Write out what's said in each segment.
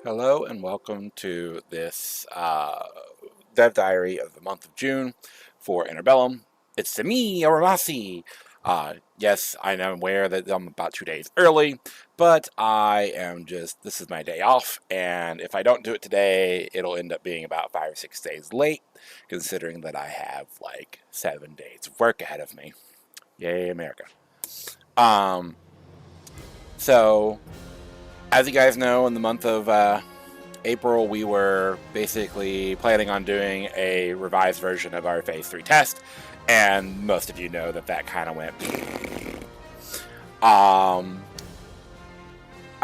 Hello and welcome to this dev diary of the month of June for Interbellum. It's to me, Ramasee. Yes, I am aware that I'm about 2 days early, but this is my day off, and if I don't do it today, it'll end up being about 5 or 6 days late, considering that I have like 7 days of work ahead of me. Yay, America. Um, so, as you guys know, in the month of April, we were basically planning on doing a revised version of our Phase 3 test, and most of you know that that kind of went. I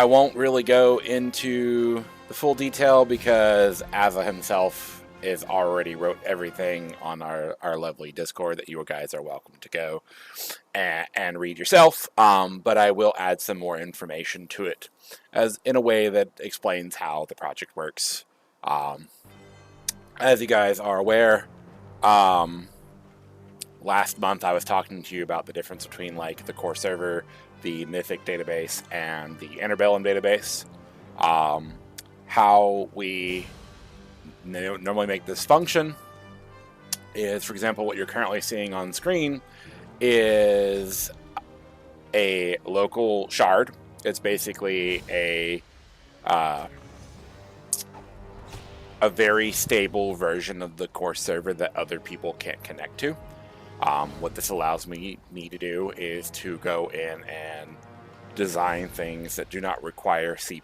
won't really go into the full detail because Azza himself is already wrote everything on our lovely Discord that you guys are welcome to go and read yourself, but I will add some more information to it as in a way that explains how the project works. As you guys are aware, last month I was talking to you about the difference between like the core server, the Mythic database, and the Interbellum database. How we normally make this function is, for example, what you're currently seeing on screen is a local shard. It's basically a very stable version of the core server that other people can't connect to. What this allows me to do is to go in and design things that do not require C++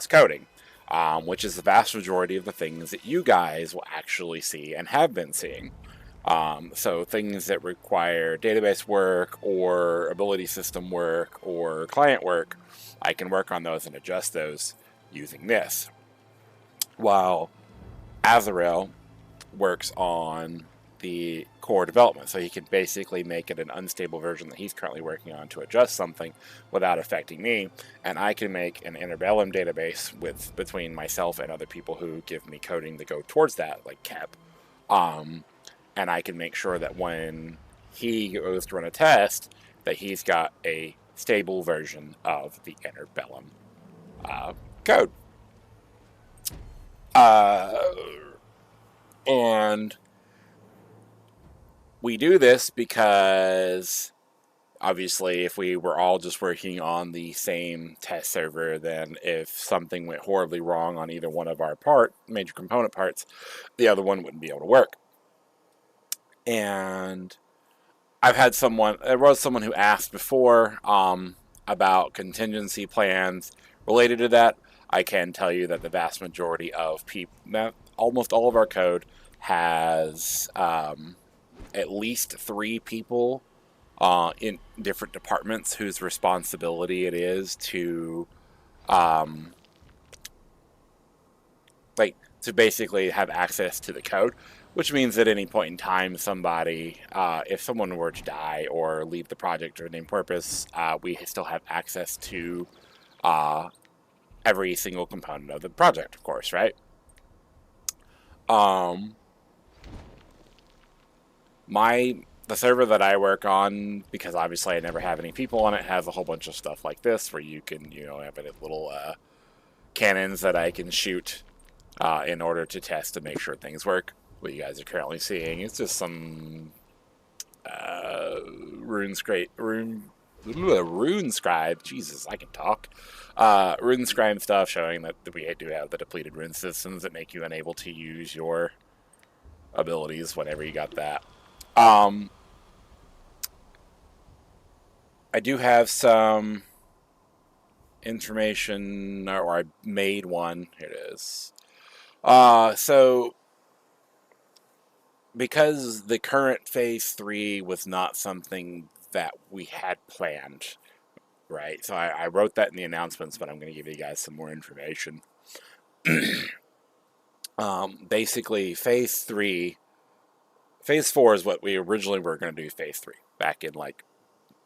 coding, which is the vast majority of the things that you guys will actually see and have been seeing. So things that require database work or ability system work or client work, I can work on those and adjust those using this. While Azrael works on the core development, so he can basically make it an unstable version that he's currently working on to adjust something without affecting me, and I can make an Interbellum database between myself and other people who give me coding to go towards that, like Kep. And I can make sure that when he goes to run a test, that he's got a stable version of the Interbellum code. And we do this because, obviously, if we were all just working on the same test server, then if something went horribly wrong on either one of our major component parts, the other one wouldn't be able to work. And there was someone who asked before about contingency plans related to that. I can tell you that the vast majority of people, almost all of our code, has at least 3 people in different departments whose responsibility it is to to basically have access to the code, which means at any point in time, if someone were to die or leave the project for name purpose, we still have access to every single component of the project, of course, right? The server that I work on, because obviously I never have any people on it, has a whole bunch of stuff like this where you can, have little cannons that I can shoot in order to test to make sure things work. What you guys are currently seeing is just some rune scribe. Jesus, I can talk. Rune scribe stuff showing that we do have the depleted rune systems that make you unable to use your abilities whenever you got that. I do have some information, or I made one. Here it is. So because the current Phase 3 was not something that we had planned, right? So I wrote that in the announcements, but I'm going to give you guys some more information. Basically, Phase 4 is what we originally were going to do Phase 3, back in like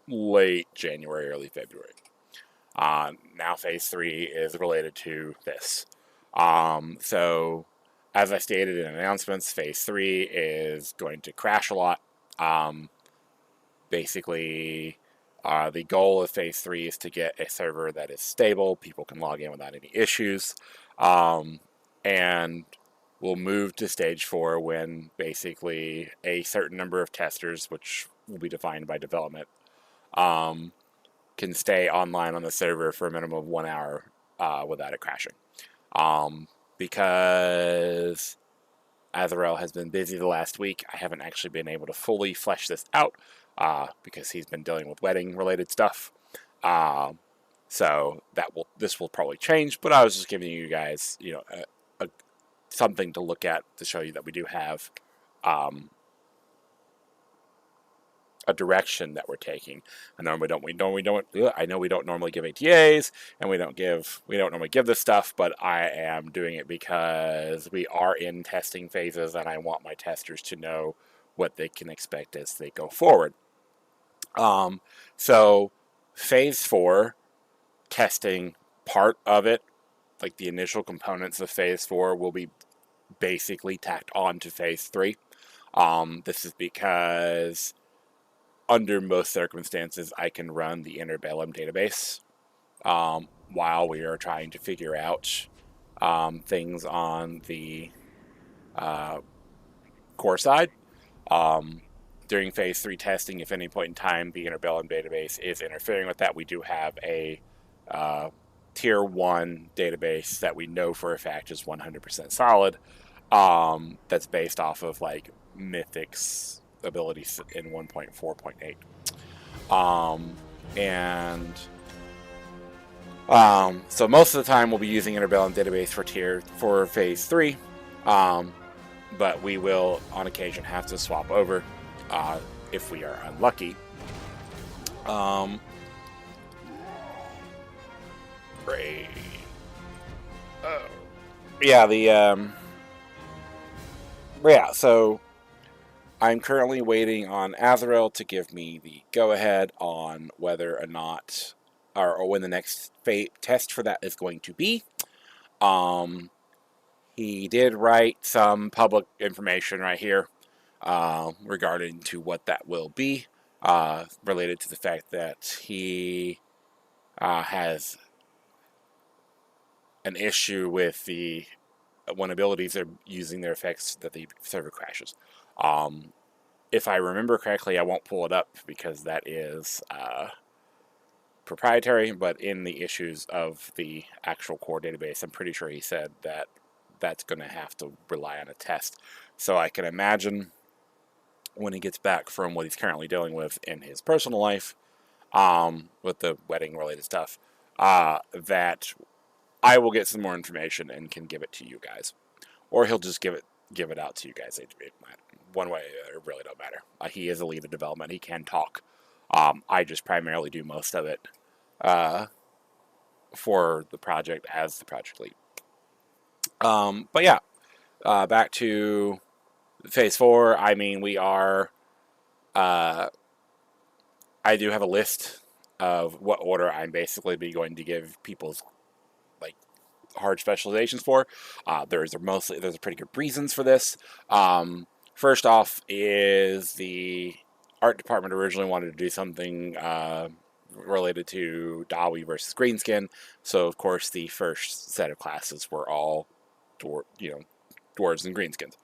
late January, early February. Now Phase 3 is related to this. So, as I stated in announcements, Phase 3 is going to crash a lot. Basically, the goal of Phase 3 is to get a server that is stable, people can log in without any issues. And we'll move to stage 4 when basically a certain number of testers, which will be defined by development, can stay online on the server for a minimum of 1 hour without it crashing. Because Azrael has been busy the last week, I haven't actually been able to fully flesh this out because he's been dealing with wedding-related stuff. So this will probably change, but I was just giving you guys, something to look at to show you that we do have a direction that we're taking. I know we don't normally give ATAs, and we don't normally give this stuff, but I am doing it because we are in testing phases, and I want my testers to know what they can expect as they go forward. So phase 4 testing, part of it, like the initial components of phase 4, will be basically tacked on to phase 3. This is because under most circumstances, I can run the Interbellum database while we are trying to figure out things on the core side. During phase 3 testing, if at any point in time the Interbellum database is interfering with that, we do have a tier 1 database that we know for a fact is 100% solid. That's based off of like Mythic's abilities in 1.4.8. So most of the time we'll be using Interbellum database for phase 3, but we will on occasion have to swap over if we are unlucky. Great. Oh. Yeah, so I'm currently waiting on Azrael to give me the go-ahead on whether or not, or when the next test for that is going to be. He did write some public information right here regarding to what that will be, related to the fact that he has an issue with when abilities are using their effects that the server crashes. If I remember correctly, I won't pull it up because that is proprietary, but in the issues of the actual core database, I'm pretty sure he said that that's going to have to rely on a test. So I can imagine when he gets back from what he's currently dealing with in his personal life, with the wedding-related stuff, that I will get some more information and can give it to you guys. Or he'll just give it out to you guys. One way, it really don't matter. He is a lead of development. He can talk. I just primarily do most of it for the project as the project lead. But yeah, back to phase 4. I mean, we are... I do have a list of what order I'm basically going to give people's hard specializations for. There's pretty good reasons for this. First off is the art department originally wanted to do something related to Dawi versus Greenskin, so of course the first set of classes were all dwarves and greenskins.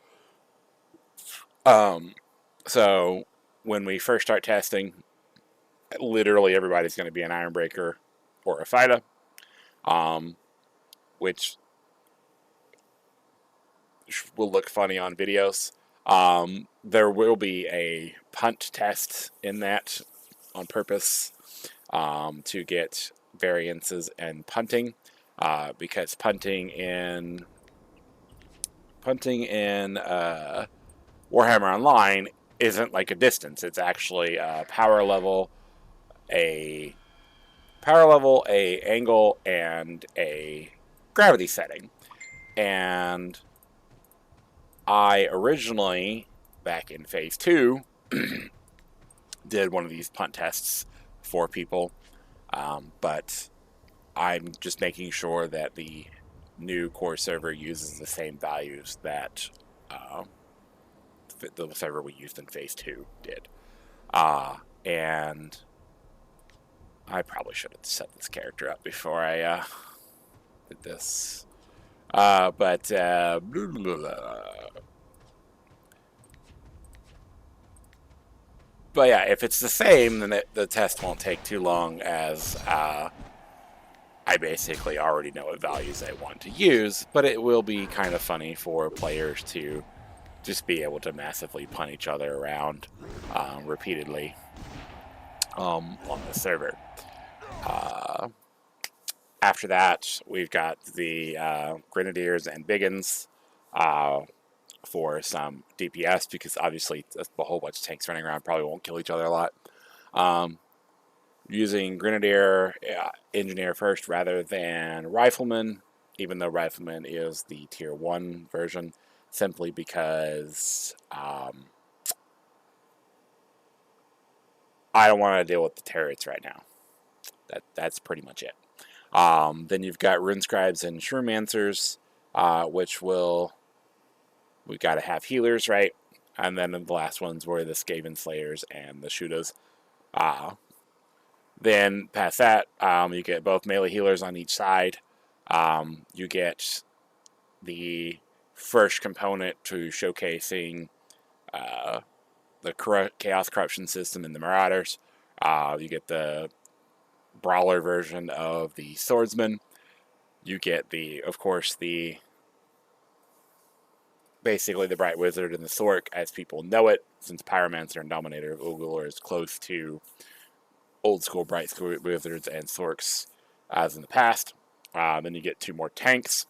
So when we first start testing, literally everybody's going to be an Ironbreaker or a Fida, which will look funny on videos. There will be a punt test in that on purpose to get variances and punting, because punting in Warhammer Online isn't like a distance. It's actually a power level, a angle, and a gravity setting. And I originally, back in phase 2, did one of these punt tests for people, but I'm just making sure that the new core server uses the same values that the server we used in phase 2 did. And I probably should have set this character up before I did this. But yeah, if it's the same, then the test won't take too long, as I basically already know what values I want to use. But it will be kind of funny for players to just be able to massively punt each other around repeatedly on the server. After that, we've got the Grenadiers and Biggins for some DPS, because obviously a whole bunch of tanks running around probably won't kill each other a lot. Using Grenadier Engineer first rather than Rifleman, even though Rifleman is the Tier 1 version, simply because I don't want to deal with the turrets right now. That's pretty much it. Then you've got Rune Scribes and Shrewmancers, which we got to have healers, right? And then the last ones were the Skaven Slayers and the Shudas. Then past that, you get both melee healers on each side. You get the first component to showcasing the Chaos Corruption system in the Marauders. You get the Brawler version of the Swordsman. You get of course, basically the Bright Wizard and the Sork as people know it, since Pyromancer and Dominator of Ugul are as close to old school Bright Wizards and Sorks as in the past. Then you get 2 more tanks,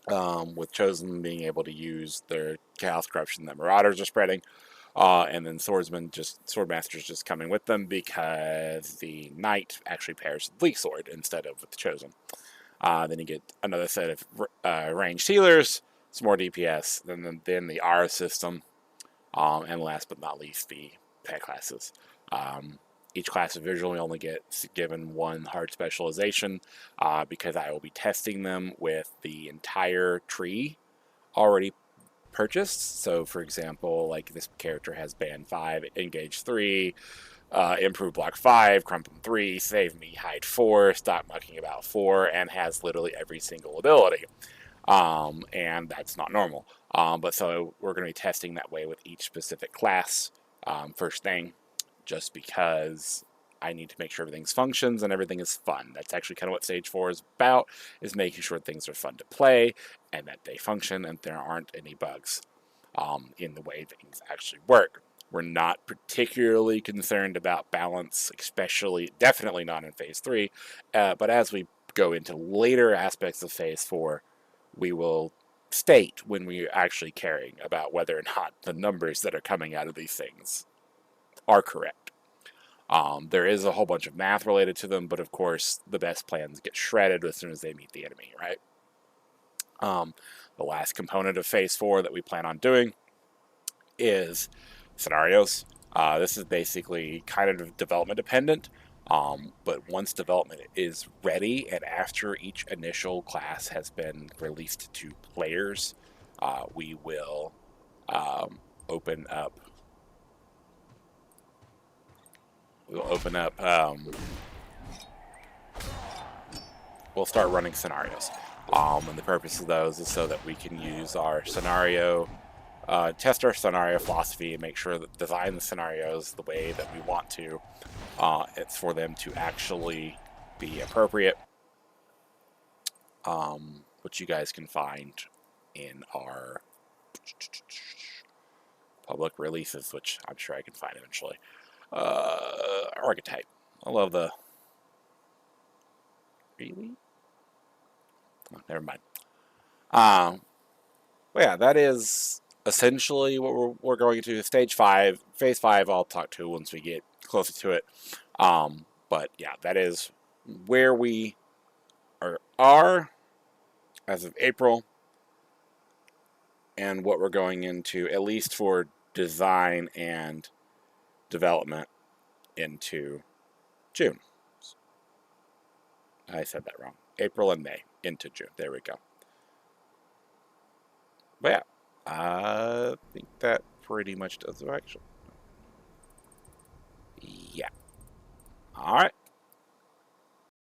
with Chosen being able to use their Chaos Corruption that Marauders are spreading. And then Swordmaster's just coming with them, because the Knight actually pairs with Bleak Sword instead of with the Chosen. Then you get another set of ranged healers, some more DPS, then the Aura system, and last but not least, the pet classes. Each class visually only gets given 1 hard specialization, because I will be testing them with the entire tree already purchased. So, for example, like this character has Band 5, Engage 3, Improve Block 5, Crumplum 3, Save Me, Hide 4, Stop Mucking About 4, and has literally every single ability. And that's not normal. But so we're going to be testing that way with each specific class first thing, just because I need to make sure everything functions and everything is fun. That's actually kind of what Stage 4 is about, is making sure things are fun to play and that they function and there aren't any bugs in the way things actually work. We're not particularly concerned about balance, definitely not in Phase 3, but as we go into later aspects of Phase 4, we will state when we're actually caring about whether or not the numbers that are coming out of these things are correct. There is a whole bunch of math related to them, but of course, the best plans get shredded as soon as they meet the enemy, right? The last component of Phase 4 that we plan on doing is scenarios. This is basically kind of development dependent, but once development is ready and after each initial class has been released to players, we will open up. We'll start running scenarios. And the purpose of those is so that we can use our test our scenario philosophy and make sure that design the scenarios the way that we want to. It's for them to actually be appropriate, which you guys can find in our public releases, which I'm sure I can find eventually. Archetype. I love the... Really? Oh, never mind. Well, yeah, that is essentially what we're going to. Stage 5, Phase 5, I'll talk to once we get closer to it. But yeah, that is where we are as of April, and what we're going into, at least for design and development, into June. I said that wrong. April and May into June. There we go. But yeah, I think that pretty much does it, actually. Yeah. All right.